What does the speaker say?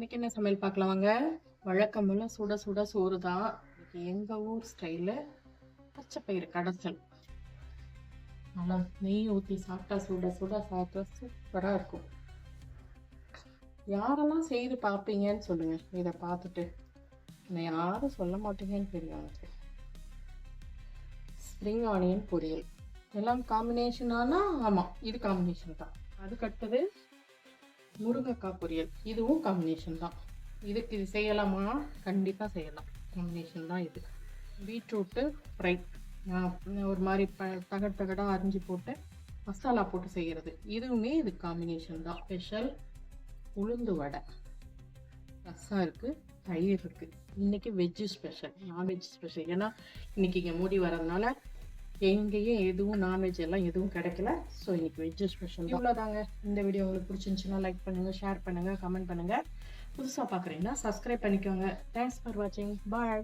இன்னைக்கு என்ன சமையல் பார்க்கலாம் வாங்க. வழக்கம் போல சுட சுட சோறு தான். எங்க ஊர் ஸ்டைல பச்சை பயிறு கடைசல். நல்லா நெய் ஊற்றி சாப்பிட்டா சுட சுட சாப்பிட்டா சூப்பராக இருக்கும். யாரெல்லாம் செய்து பார்ப்பீங்கன்னு சொல்லுங்க. இதை பார்த்துட்டு நான் யாரும் சொல்ல மாட்டீங்கன்னு தெரியும். எனக்கு ஸ்ப்ரிங் ஆனியன் பொரியல் எல்லாம் காம்பினேஷனானா ஆமாம், இது காம்பினேஷன் தான். அதுக்கடுத்தது முருங்கைக்காய் பொரியல், இதுவும் காம்பினேஷன் தான். இதுக்கு இது செய்யலாமா? கண்டிப்பாக செய்யலாம். காம்பினேஷன் தான் இது. பீட்ரூட்டு ஃப்ரை ஒரு மாதிரி தகடாக அரிஞ்சு போட்டு மசாலா போட்டு செய்கிறது, இதுவுமே இது காம்பினேஷன் தான். ஸ்பெஷல் உளுந்து வடை, ரசம் இருக்குது, தயிர் இருக்குது. இன்றைக்கி வெஜ்ஜு ஸ்பெஷல், நான்வெஜ் ஸ்பெஷல். ஏன்னா இன்றைக்கி இங்கே மூடி வரதுனால எங்கேயும் எதுவும் நான்வெஜ் எல்லாம் எதுவும் கிடைக்கல. ஸோ இன்னைக்கு வெஜ்ஜு ஸ்பெஷல் இவ்வளோதாங்க. இந்த வீடியோ உங்களுக்கு பிடிச்சிருந்துச்சுன்னா லைக் பண்ணுங்கள், ஷேர் பண்ணுங்கள், கமெண்ட் பண்ணுங்கள். புதுசாக பார்க்குறீங்கன்னா சப்ஸ்கிரைப் பண்ணிக்கோங்க. தேங்க்ஸ் ஃபார் வாட்சிங். பாய்.